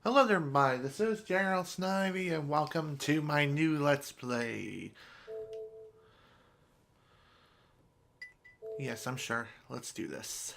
Hello there, everybody. This is General Snivy, and welcome to my new Let's Play. Yes, I'm sure. Let's do this.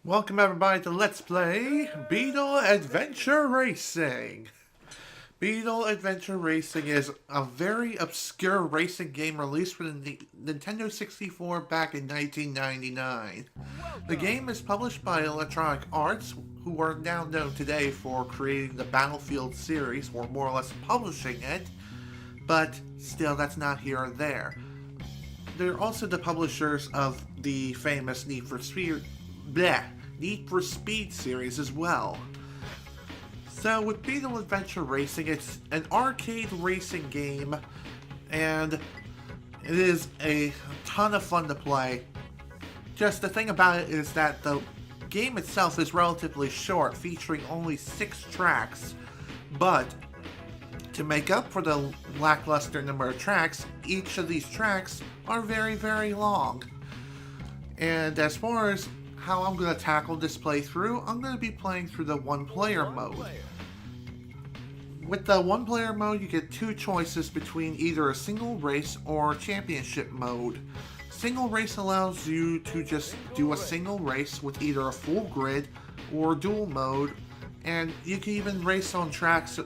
Welcome, everybody, to Let's Play Beetle Adventure Racing. Beetle Adventure Racing is a very obscure racing game released for the Nintendo 64 back in 1999. The game is published by Electronic Arts, who are now known today for creating the Battlefield series, or more or less publishing it, but still, that's not here or there. They're also the publishers of the famous Need for Speed series as well. So with Beetle Adventure Racing, it's an arcade racing game, and it is a ton of fun to play. Just the thing about it is that the game itself is relatively short, featuring only 6 tracks, but to make up for the lackluster number of tracks, each of these tracks are very, very long. And as far as how I'm going to tackle this playthrough, I'm going to be playing through the one-player mode. With the one-player mode, you get 2 choices between either a single race or championship mode. Single race allows you to just do a single race with either a full grid or dual mode, and you can even race on tracks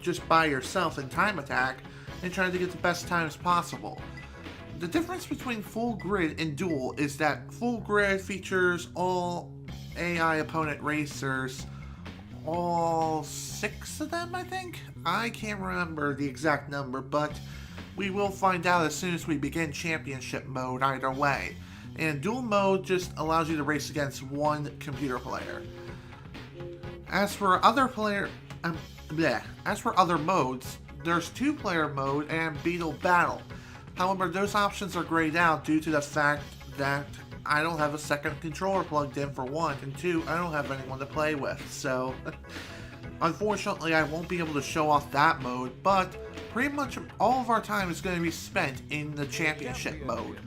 just by yourself in time attack and try to get the best times possible. The difference between full grid and dual is that full grid features all AI opponent racers, all 6 of them, I think? I can't remember the exact number, but we will find out as soon as we begin championship mode either way. And dual mode just allows you to race against one computer player. As for other modes, there's 2-player mode and Beetle Battle. However, those options are grayed out due to the fact that I don't have a second controller plugged in for 1, and 2, I don't have anyone to play with, so unfortunately I won't be able to show off that mode, but pretty much all of our time is going to be spent in the championship mode.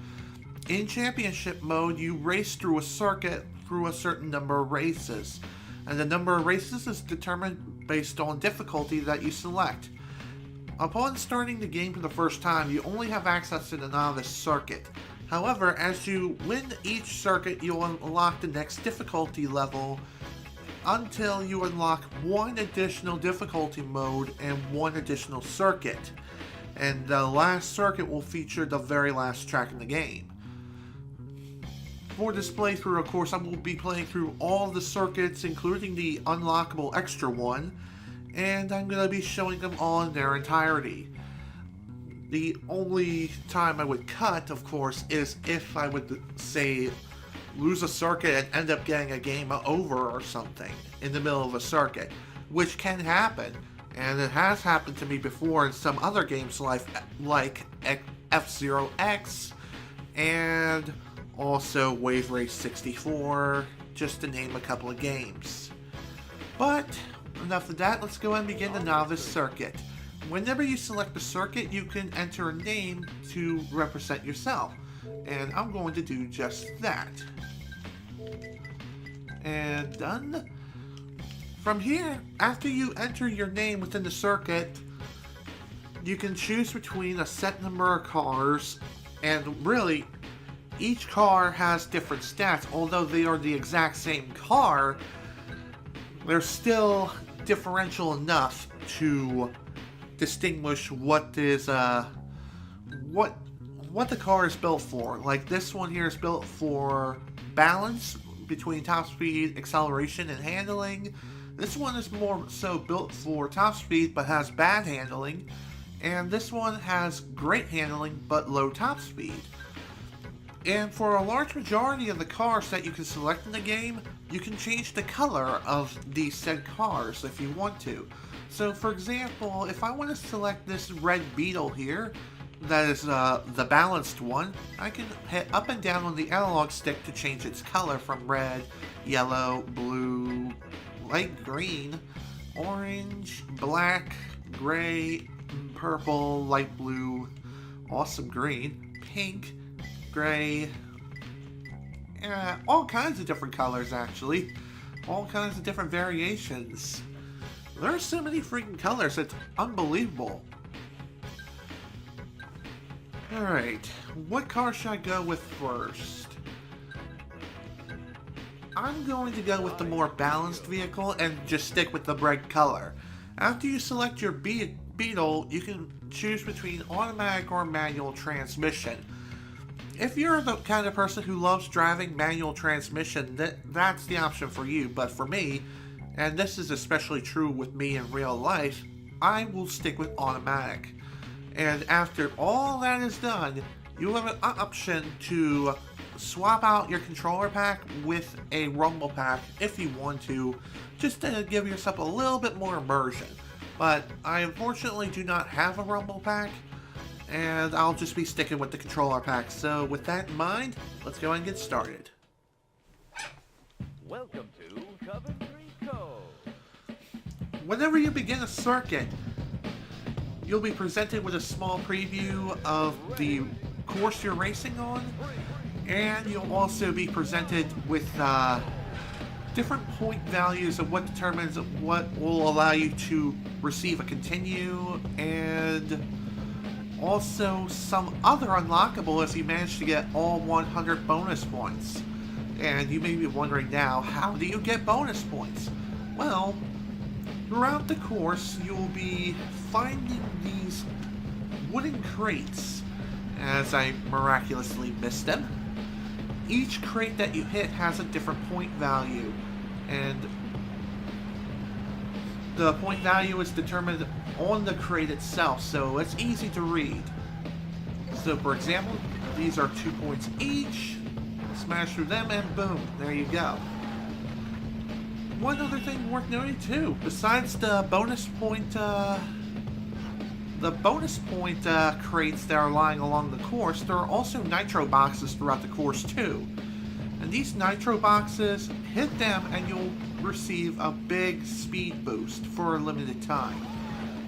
In championship mode, you race through a circuit through a certain number of races, and the number of races is determined based on difficulty that you select. Upon starting the game for the first time, you only have access to the Novice Circuit. However, as you win each circuit, you'll unlock the next difficulty level until you unlock 1 additional difficulty mode and 1 additional circuit. And the last circuit will feature the very last track in the game. For this playthrough, of course, I will be playing through all the circuits, including the unlockable extra one, and I'm going to be showing them all in their entirety. The only time I would cut, of course, is if I would, say, lose a circuit and end up getting a game over or something in the middle of a circuit, which can happen, and it has happened to me before in some other games like F-Zero X, and Also Wave Race 64, just to name a couple of games. But enough of that, let's go ahead and begin the Novice Circuit. Whenever you select the circuit, you can enter a name to represent yourself. And I'm going to do just that. And done. From here, after you enter your name within the circuit, you can choose between a set number of cars, and really, each car has different stats. Although they are the exact same car, they're still differential enough to distinguish what is what the car is built for. Like this one here is built for balance between top speed, acceleration, and handling. This one is more so built for top speed but has bad handling, and this one has great handling but low top speed. And for a large majority of the cars that you can select in the game, you can change the color of these said cars if you want to. So for example, if I want to select this red Beetle here, that is the balanced one, I can hit up and down on the analog stick to change its color from red, yellow, blue, light green, orange, black, gray, purple, light blue, awesome green, pink, gray, all kinds of different colors actually. All kinds of different variations. There are so many freaking colors, it's unbelievable. Alright, what car should I go with first? I'm going to go with the more balanced vehicle and just stick with the red color. After you select your Beetle, you can choose between automatic or manual transmission. If you're the kind of person who loves driving manual transmission, that's the option for you. But for me, and this is especially true with me in real life, I will stick with automatic. And after all that is done, you have an option to swap out your controller pack with a rumble pack if you want to, just to give yourself a little bit more immersion. But I unfortunately do not have a rumble pack, and I'll just be sticking with the controller pack. So with that in mind, let's go ahead and get started. Welcome to Coventry Cove. Whenever you begin a circuit, you'll be presented with a small preview of the course you're racing on, and you'll also be presented with different point values of what determines what will allow you to receive a continue, and also some other unlockable if you manage to get all 100 bonus points. And you may be wondering now, how do you get bonus points? Well, throughout the course, you'll be finding these wooden crates, as I miraculously missed them. Each crate that you hit has a different point value, and the point value is determined on the crate itself, so it's easy to read. So for example, these are 2 points each. Smash through them and boom, there you go. One other thing worth noting too, besides the bonus point crates that are lying along the course, there are also nitro boxes throughout the course too. And these nitro boxes, hit them and you'll receive a big speed boost for a limited time.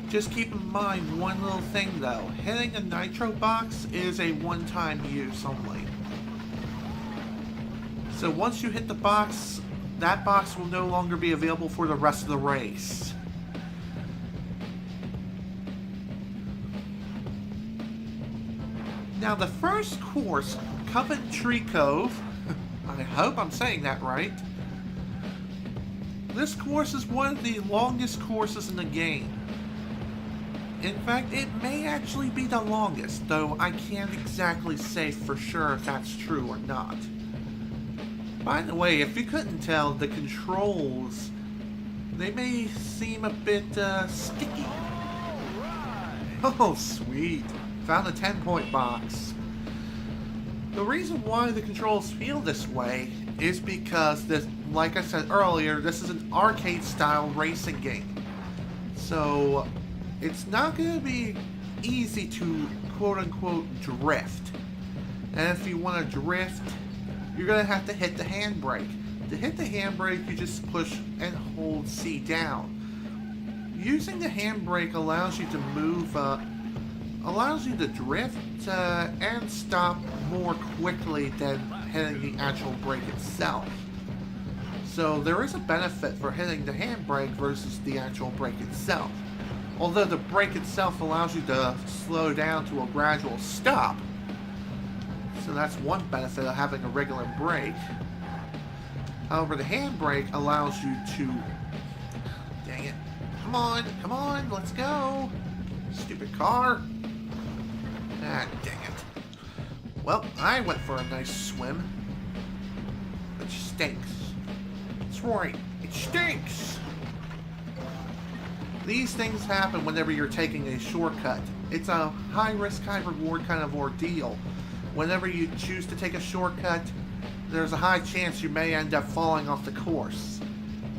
Just keep in mind one little thing though, hitting a nitro box is a one-time use only. So once you hit the box, that box will no longer be available for the rest of the race. Now the first course, Coventry Cove, I hope I'm saying that right. This course is one of the longest courses in the game. In fact, it may actually be the longest, though I can't exactly say for sure if that's true or not. By the way, if you couldn't tell, the controls, they may seem a bit sticky. Oh, sweet. Found a 10-point box. The reason why the controls feel this way is because, this, like I said earlier, this is an arcade-style racing game. So, it's not going to be easy to quote-unquote drift. And if you want to drift, you're going to have to hit the handbrake. To hit the handbrake, you just push and hold C down. Using the handbrake allows you to move, allows you to drift and stop more quickly than hitting the actual brake itself. So there is a benefit for hitting the handbrake versus the actual brake itself. Although the brake itself allows you to slow down to a gradual stop. So that's one benefit of having a regular brake. However, the handbrake allows you to... Dang it. Come on, let's go. Stupid car. Ah, dang it. Well, I went for a nice swim. Which stinks. That's right, it stinks. These things happen whenever you're taking a shortcut. It's a high-risk, high-reward kind of ordeal. Whenever you choose to take a shortcut, there's a high chance you may end up falling off the course.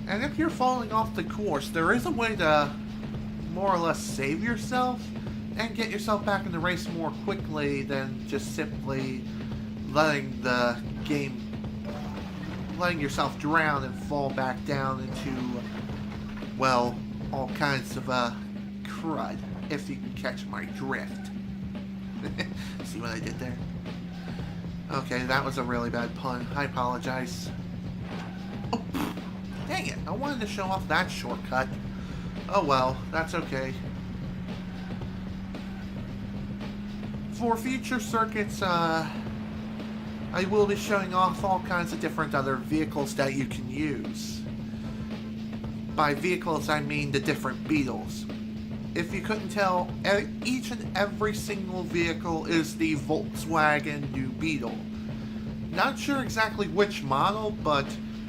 And if you're falling off the course, there is a way to more or less save yourself and get yourself back in the race more quickly than just simply letting the game, letting yourself drown and fall back down into, well, all kinds of crud, if you can catch my drift. See what I did there? Okay, that was a really bad pun. I apologize. Oh, dang it, I wanted to show off that shortcut. Oh well, that's okay. For future circuits, I will be showing off all kinds of different other vehicles that you can use. By vehicles, I mean the different Beetles. If you couldn't tell, each and every single vehicle is the Volkswagen New Beetle. Not sure exactly which model, but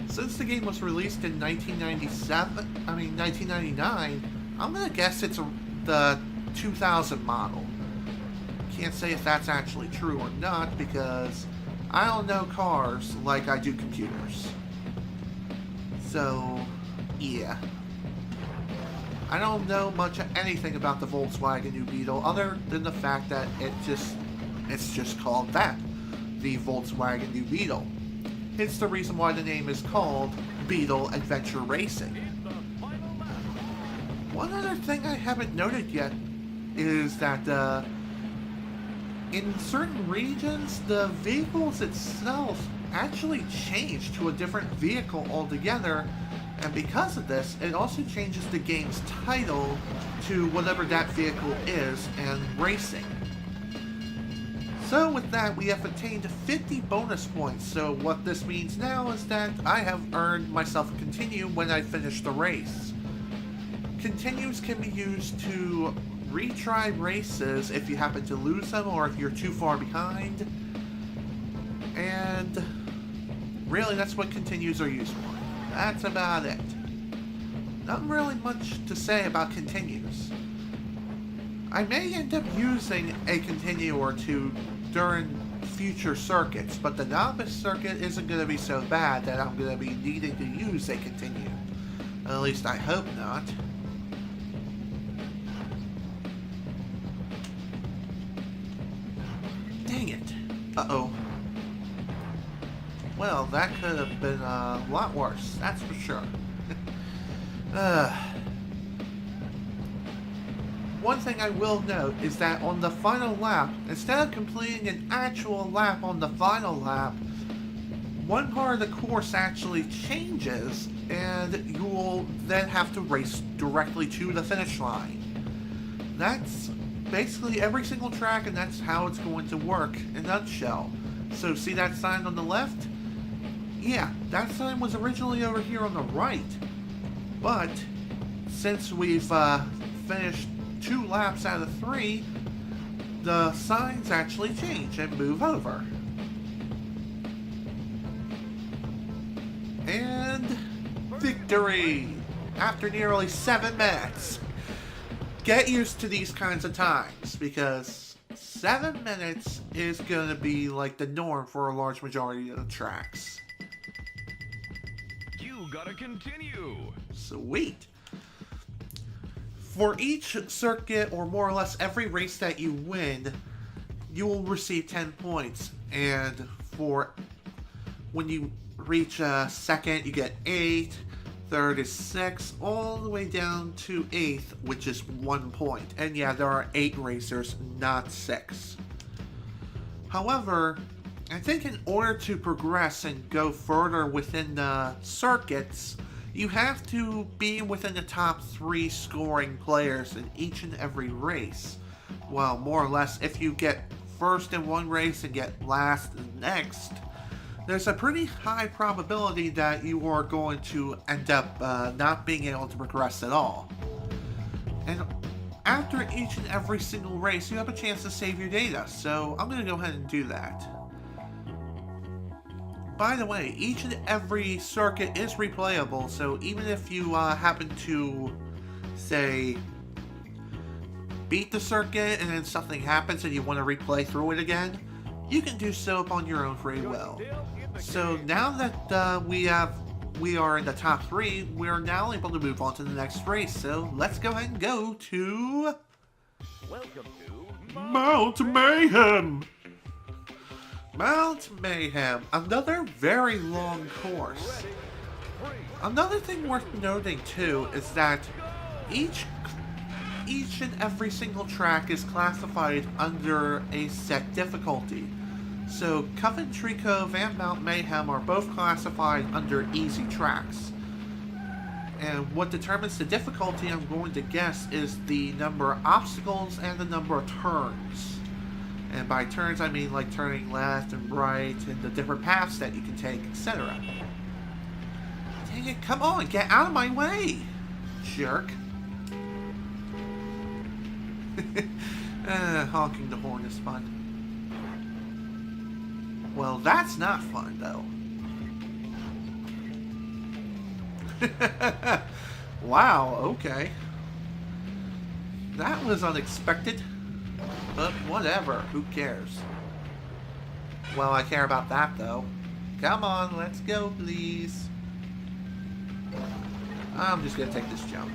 since the game was released in 1999, I'm gonna guess it's the 2000 model. Can't say if that's actually true or not, because I don't know cars like I do computers. So, yeah. I don't know much of anything about the Volkswagen New Beetle other than the fact that it's just called that, the Volkswagen New Beetle. It's the reason why the name is called Beetle Adventure Racing. One other thing I haven't noted yet is that in certain regions, the vehicles itself actually change to a different vehicle altogether. And because of this, it also changes the game's title to whatever that vehicle is and racing. So with that, we have attained 50 bonus points. So what this means now is that I have earned myself a continue when I finish the race. Continues can be used to retry races if you happen to lose them or if you're too far behind. And really, that's what continues are used for. That's about it. Not really much to say about continues. I may end up using a continue or two during future circuits, but the Novice Circuit isn't going to be so bad that I'm going to be needing to use a continue. At least I hope not. Dang it. Uh-oh. Well, that could have been a lot worse, that's for sure. One thing I will note is that on the final lap, instead of completing an actual lap on the final lap, one part of the course actually changes, and you will then have to race directly to the finish line. That's basically every single track, and that's how it's going to work in a nutshell. So see that sign on the left? Yeah, that sign was originally over here on the right, but since we've finished 2 laps out of 3, the signs actually change and move over. And victory! After nearly 7 minutes. Get used to these kinds of times, because 7 minutes is going to be like the norm for a large majority of the tracks. You gotta continue. Sweet. For each circuit, or more or less every race that you win, you will receive 10 points. And for when you reach second, you get 8. Third is 6, all the way down to 8th, which is 1 point. And yeah, there are 8 racers, not 6. However, I think in order to progress and go further within the circuits, you have to be within the top 3 scoring players in each and every race. Well, more or less, if you get first in one race and get last in the next, there's a pretty high probability that you are going to end up not being able to progress at all. And after each and every single race, you have a chance to save your data, so I'm going to go ahead and do that. By the way, each and every circuit is replayable, so even if you happen to, say, beat the circuit and then something happens and you want to replay through it again, you can do so upon your own free will. So now that we are in the top 3, we are now able to move on to the next race. So let's go ahead and go to Welcome to Mount Mayhem. Mount Mayhem, another very long course. Another thing worth noting too is that each and every single track is classified under a set difficulty. So Coventry Cove and Mount Mayhem are both classified under easy tracks. And what determines the difficulty, I'm going to guess, is the number of obstacles and the number of turns. And by turns, I mean like turning left and right and the different paths that you can take, etc. Dang it, come on, get out of my way, jerk. Honking the horn is fun. Well, that's not fun, though. Wow, okay. That was unexpected. But whatever, who cares? Well, I care about that, though. Come on, let's go, please. I'm just gonna take this jump.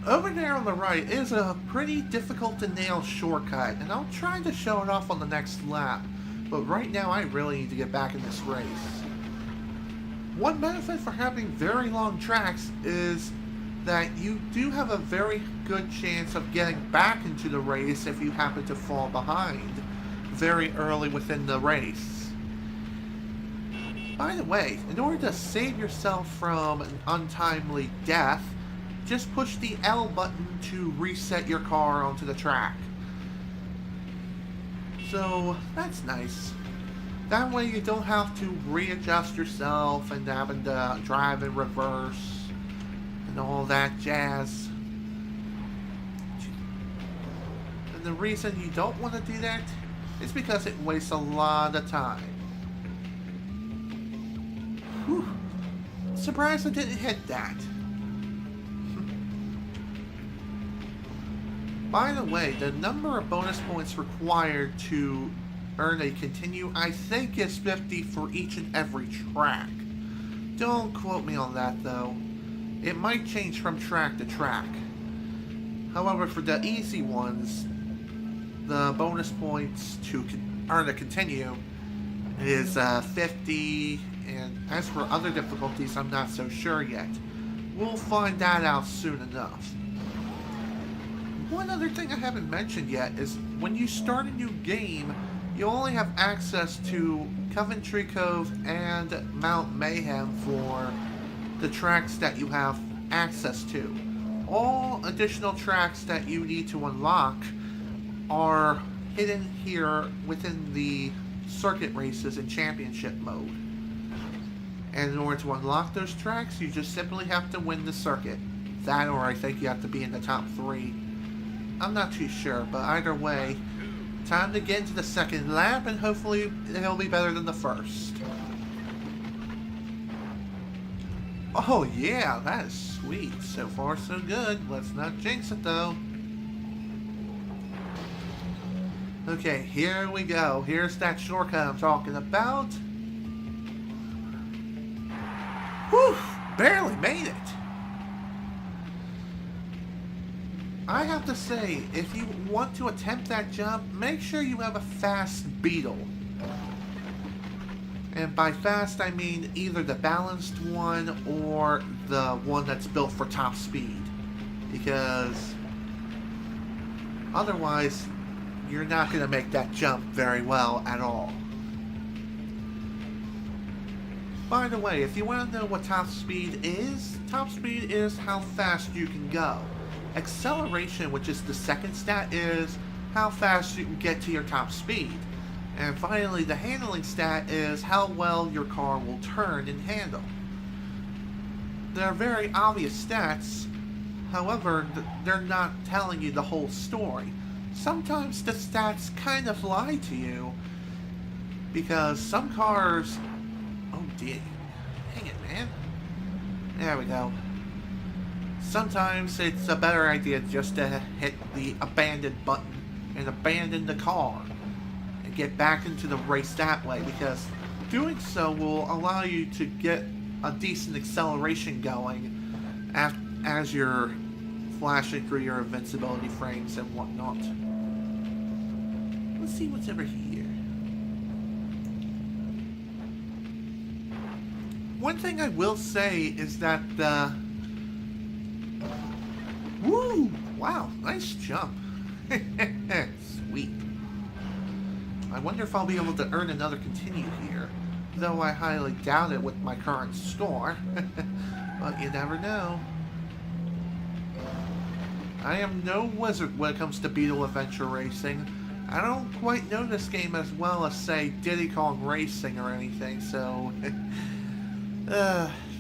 Over there on the right is a pretty difficult to nail shortcut, and I'll try to show it off on the next lap, but right now I really need to get back in this race. One benefit for having very long tracks is that you do have a very good chance of getting back into the race if you happen to fall behind very early within the race. By the way, in order to save yourself from an untimely death, just push the L button to reset your car onto the track. So, that's nice. That way you don't have to readjust yourself and having to drive in reverse and all that jazz. And the reason you don't want to do that is because it wastes a lot of time. Whew. Surprised I didn't hit that. By the way, the number of bonus points required to earn a continue, I think, is 50 for each and every track. Don't quote me on that, though. It might change from track to track. However, for the easy ones, the bonus points to earn a continue is 50, and as for other difficulties, I'm not so sure yet. We'll find that out soon enough. One other thing I haven't mentioned yet is when you start a new game, you only have access to Coventry Cove and Mount Mayhem for the tracks that you have access to. All additional tracks that you need to unlock are hidden here within the circuit races in championship mode. And in order to unlock those tracks, you just simply have to win the circuit. That, or I think you have to be in the top 3. I'm not too sure, but either way, time to get into the second lap, and hopefully it'll be better than the first. Oh yeah, that is sweet. So far so good. Let's not jinx it though. Okay, here we go. Here's that shortcut I'm talking about. Whew, barely made it. I have to say, if you want to attempt that jump, make sure you have a fast Beetle. And by fast, I mean either the balanced one or the one that's built for top speed. Because otherwise, you're not going to make that jump very well at all. By the way, if you want to know what top speed is how fast you can go. Acceleration, which is the second stat, is how fast you can get to your top speed. And finally, the handling stat is how well your car will turn and handle. They're very obvious stats, however, they're not telling you the whole story. Sometimes the stats kind of lie to you, because some cars... Oh, dang it, man. There we go. Sometimes it's a better idea just to hit the abandon button and abandon the car and get back into the race that way, because doing so will allow you to get a decent acceleration going as you're flashing through your invincibility frames and whatnot. Let's see what's over here. One thing I will say is that woo! Wow, nice jump. Sweet. I wonder if I'll be able to earn another continue here, though I highly doubt it with my current score. But you never know. I am no wizard when it comes to Beetle Adventure Racing. I don't quite know this game as well as, say, Diddy Kong Racing or anything, so...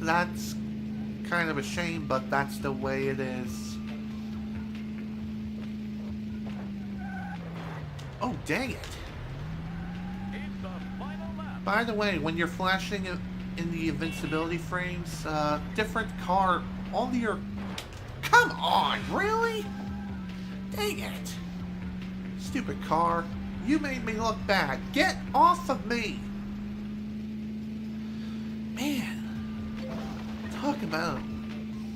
that's kind of a shame, but that's the way it is. Oh, dang it. By the way, when you're flashing in the invincibility frames, different car, all your... Come on, really? Dang it. Stupid car. You made me look bad. Get off of me. Man. Talk about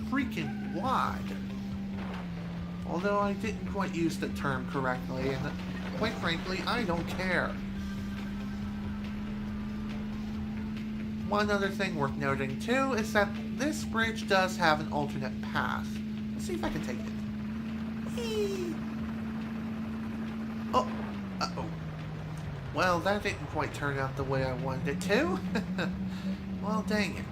freaking wide. Although I didn't quite use the term correctly, and quite frankly, I don't care. One other thing worth noting too is that this bridge does have an alternate path. Let's see if I can take it. Whee! Oh, uh-oh. Well, that didn't quite turn out the way I wanted it to. Well, dang it.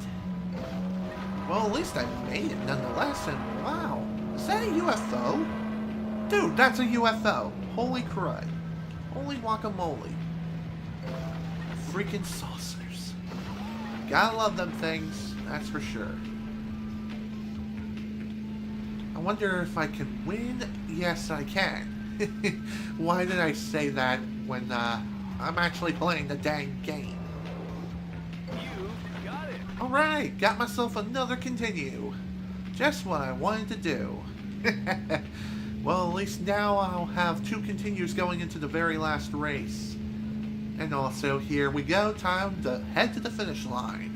Well, at least I made it nonetheless, and wow. Is that a UFO? Dude, that's a UFO. Holy crud. Holy guacamole. Freaking saucers. Gotta love them things, that's for sure. I wonder if I can win? Yes, I can. Why did I say that when I'm actually playing the dang game? You got it. Alright, got myself another continue. Just what I wanted to do. Well, at least now I'll have 2 continues going into the very last race. And also, here we go, time to head to the finish line.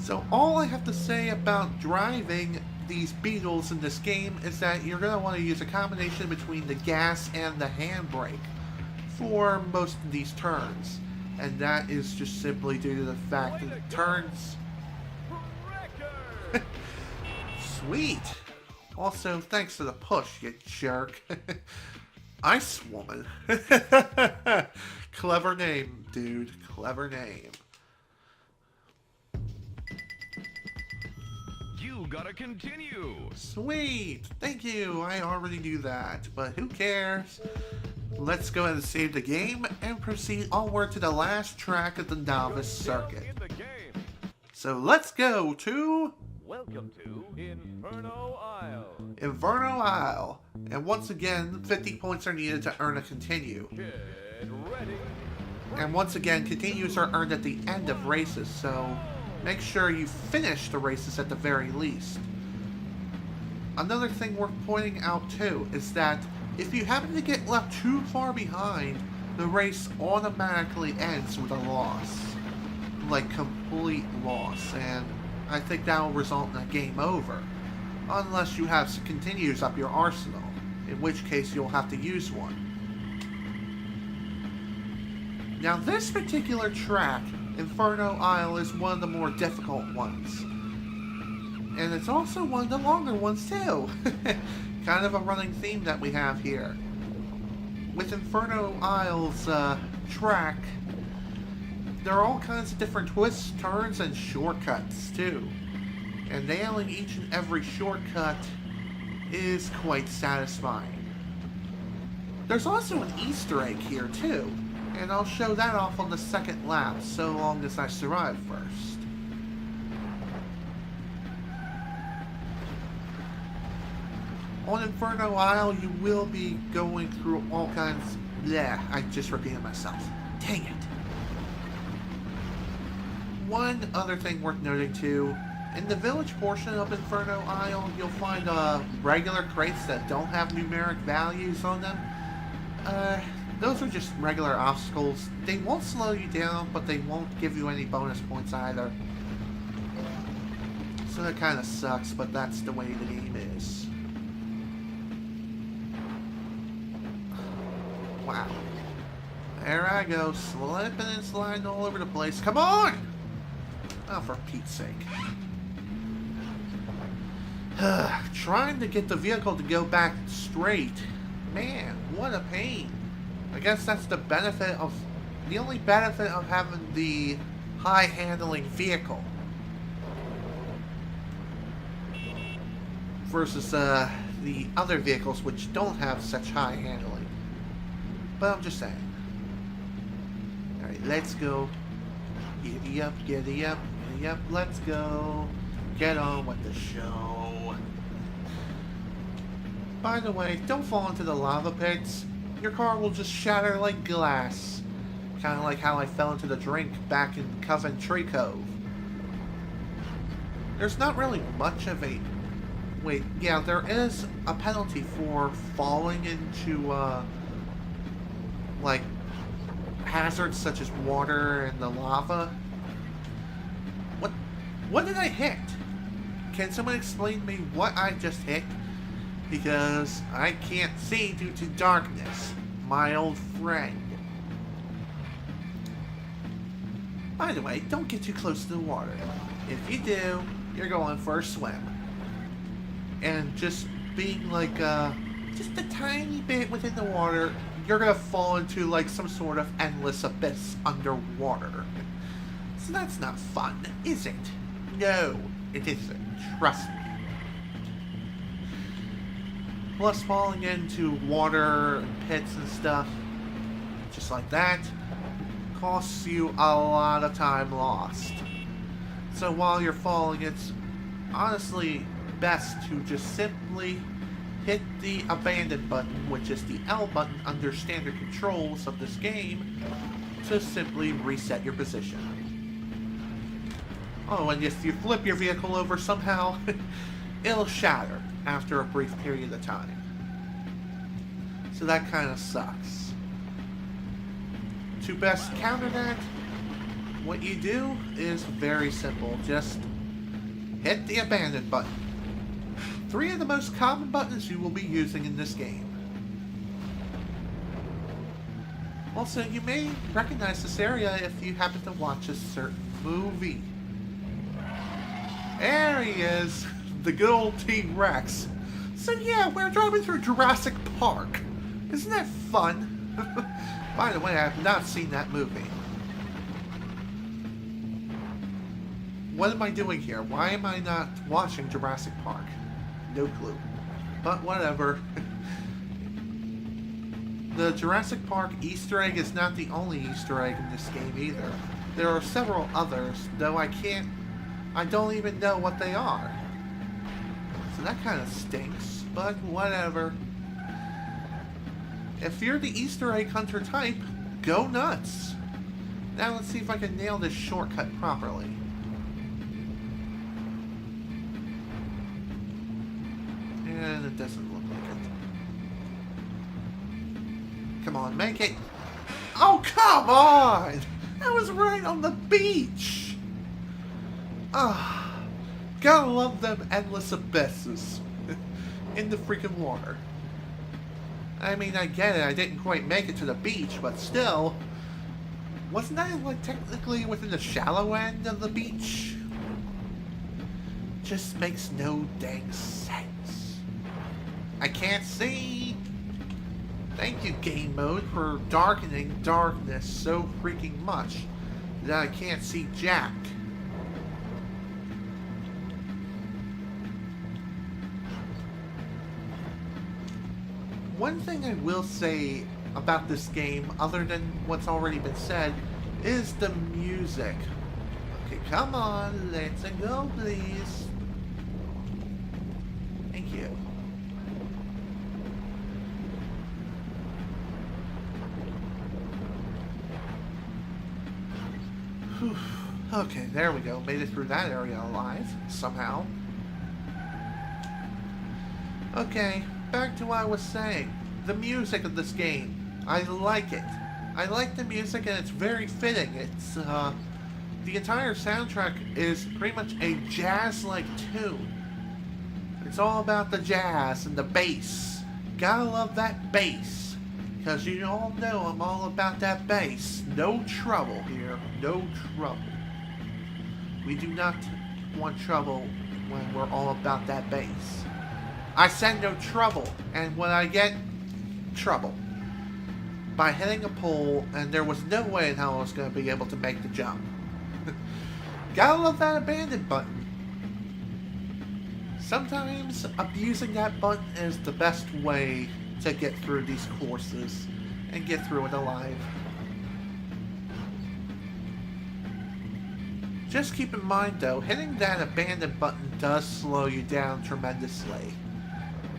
So all I have to say about driving these Beetles in this game is that you're going to want to use a combination between the gas and the handbrake for most of these turns. And that is just simply due to the fact that turns... Sweet! Also, thanks for the push, you jerk. Ice Woman. Clever name, dude. Clever name. You gotta continue. Sweet! Thank you! I already knew that, but who cares? Let's go ahead and save the game and proceed onward to the last track of the Novice Circuit. In the game. So let's go to... Welcome to Inferno Isle. Inferno Isle. And once again, 50 points are needed to earn a continue. Get ready. And once again, continues are earned at the end of races, so make sure you finish the races at the very least. Another thing worth pointing out too is that if you happen to get left too far behind, the race automatically ends with a loss. Like, complete loss, and I think that will result in a game over. Unless you have some continues up your arsenal. in which case you'll have to use one. Now this particular track, Inferno Isle, is one of the more difficult ones. And it's also one of the longer ones too. Kind of a running theme that we have here. With Inferno Isle's track, there are all kinds of different twists, turns, and shortcuts too. And nailing each and every shortcut is quite satisfying. There's also an Easter egg here too, and I'll show that off on the second lap, so long as I survive first. On Inferno Isle, you will be going through all kinds... Yeah, I just repeated myself. Dang it. One other thing worth noting too, in the village portion of Inferno Isle, you'll find regular crates that don't have numeric values on them. Those are just regular obstacles. They won't slow you down, but they won't give you any bonus points either. So that kind of sucks, but that's the way the game is. Wow. There I go, slipping and sliding all over the place. Come on! Oh, for Pete's sake. Trying to get the vehicle to go back straight. Man, what a pain. I guess that's the benefit of... The only benefit of having the high handling vehicle. Versus the other vehicles which don't have such high handling. But I'm just saying. Alright, let's go. Giddy up, giddy up, giddy up, let's go. Get on with the show. By the way, don't fall into the lava pits. Your car will just shatter like glass. Kind of like how I fell into the drink back in Coventry Cove. There's not really much of a... Wait, yeah, there is a penalty for falling into, like, hazards such as water and the lava. What did I hit? Can someone explain to me what I just hit? Because I can't see due to darkness, my old friend. By the way, don't get too close to the water. If you do, you're going for a swim. And just being like, just a tiny bit within the water, you're gonna fall into like some sort of endless abyss underwater. So that's not fun, is it? No, it isn't. Trust me. Plus, falling into water and pits and stuff, just like that, costs you a lot of time lost. So while you're falling, it's honestly best to just simply hit the abandon button, which is the L button under standard controls of this game, to simply reset your position. Oh, and if you flip your vehicle over somehow, it'll shatter after a brief period of time. So that kind of sucks. To best counter that, what you do is very simple. Just hit the abandon button. 3 of the most common buttons you will be using in this game. Also, you may recognize this area if you happen to watch a certain movie. There he is, the good old T-Rex. So yeah, we're driving through Jurassic Park. Isn't that fun? By the way, I have not seen that movie. What am I doing here? Why am I not watching Jurassic Park? No clue. But whatever. The Jurassic Park Easter egg is not the only Easter egg in this game either. There are several others, though I don't even know what they are. So that kind of stinks, but whatever. If you're the Easter egg hunter type, go nuts. Now let's see if I can nail this shortcut properly. And it doesn't look like it. Come on, make it. Oh, come on! That was right on the beach! Ah, gotta love them endless abysses in the freaking water. I mean, I get it. I didn't quite make it to the beach, but still. Wasn't that, like, technically within the shallow end of the beach? Just makes no dang sense. I can't see. Thank you, game mode, for darkening darkness so freaking much that I can't see jack. One thing I will say about this game, other than what's already been said, is the music. Okay, come on, let's go, please. Thank you. Whew. Okay, there we go. Made it through that area alive, somehow. Okay, back to what I was saying. The music of this game. I like it. I like the music and it's very fitting. It's, the entire soundtrack is pretty much a jazz-like tune. It's all about the jazz and the bass. Gotta love that bass. Because you all know I'm all about that bass. No trouble here. No trouble. We do not want trouble when we're all about that bass. I said no trouble. And when I get trouble. By hitting a pole, and there was no way in hell I was going to be able to make the jump. Gotta love that abandon button. Sometimes abusing that button is the best way to get through these courses and get through it alive. Just keep in mind though, hitting that abandon button does slow you down tremendously.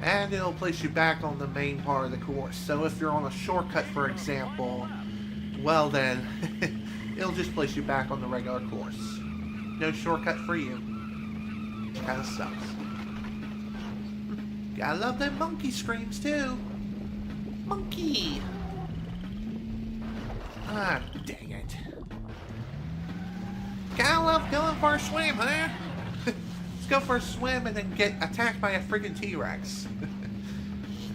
And it'll place you back on the main part of the course. So if you're on a shortcut, for example, well then, it'll just place you back on the regular course. No shortcut for you. Kinda sucks. Gotta love them monkey screams too. Monkey! Ah, dang it. Gotta love going for a swim, huh? Let's go for a swim and then get attacked by a freaking T-Rex.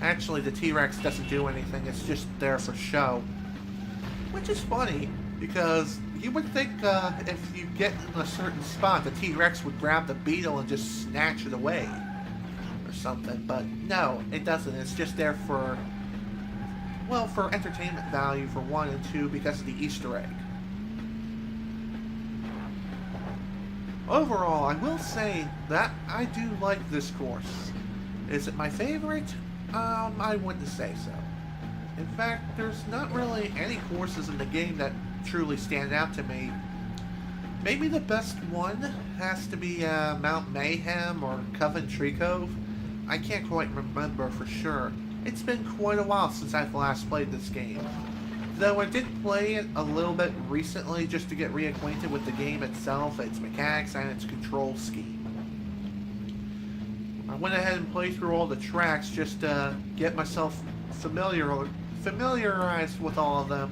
Actually, the T-Rex doesn't do anything. It's just there for show. Which is funny, because you would think if you get in a certain spot, the T-Rex would grab the Beetle and just snatch it away. Or something. But no, it doesn't. It's just there for, well, for entertainment value for one, and two, because of the Easter egg. Overall, I will say that I do like this course. Is it my favorite? I wouldn't say so. In fact, there's not really any courses in the game that truly stand out to me. Maybe the best one has to be Mount Mayhem or Coventry Cove. I can't quite remember for sure. It's been quite a while since I've last played this game. Though I did play it a little bit recently just to get reacquainted with the game itself, its mechanics, and its control scheme. I went ahead and played through all the tracks just to get myself familiarized with all of them,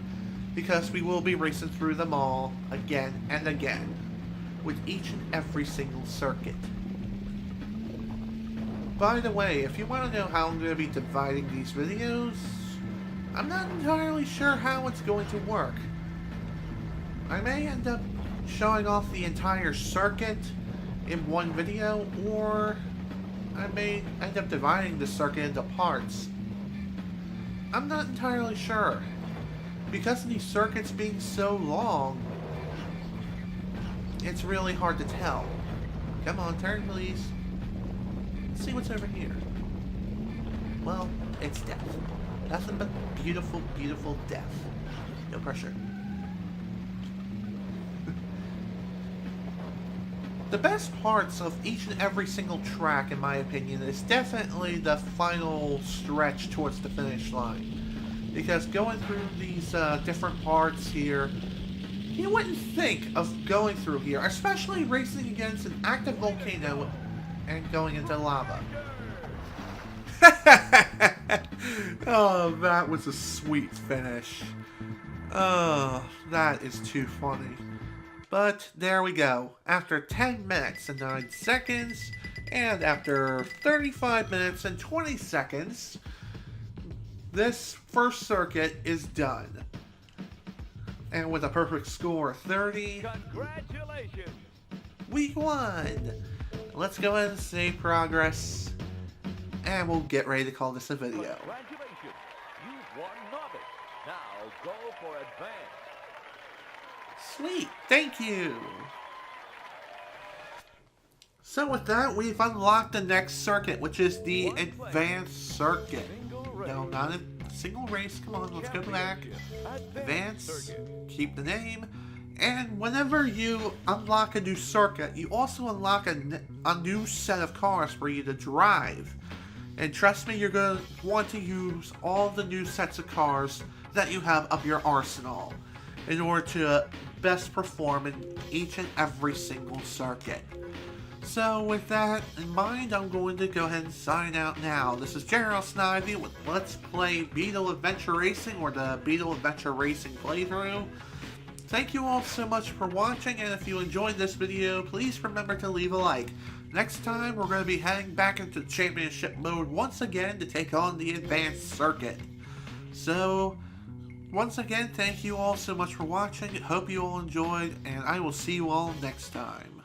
because we will be racing through them all again and again, with each and every single circuit. By the way, if you want to know how I'm going to be dividing these videos, I'm not entirely sure how it's going to work. I may end up showing off the entire circuit in one video, or I may end up dividing the circuit into parts. I'm not entirely sure. Because of these circuits being so long, it's really hard to tell. Come on, turn please. Let's see what's over here. Well, it's death. Nothing but beautiful, beautiful death. No pressure. The best parts of each and every single track, in my opinion, is definitely the final stretch towards the finish line. Because going through these different parts here, you wouldn't think of going through here, especially racing against an active volcano and going into lava. Oh, that was a sweet finish. Oh, that is too funny. But there we go. After 10 minutes and 9 seconds, and after 35 minutes and 20 seconds, this first circuit is done. And with a perfect score of 30, Congratulations! we won! Let's go ahead and save progress, and we'll get ready to call this a video. Congratulations! You've won Novice. Now go for Advanced. Sweet, thank you! So with that, we've unlocked the next circuit, which is the Advanced Circuit. No, not a single race. Come on, let's go back. Advanced, keep the name. And whenever you unlock a new circuit, you also unlock a new set of cars for you to drive. And trust me, you're going to want to use all the new sets of cars that you have up your arsenal in order to best perform in each and every single circuit. So with that in mind, I'm going to go ahead and sign out now. This is General Snivy with Let's Play Beetle Adventure Racing, or the Beetle Adventure Racing playthrough. Thank you all so much for watching, and if you enjoyed this video, please remember to leave a like. Next time, we're going to be heading back into championship mode once again to take on the Advanced Circuit. So, once again, thank you all so much for watching. Hope you all enjoyed, and I will see you all next time.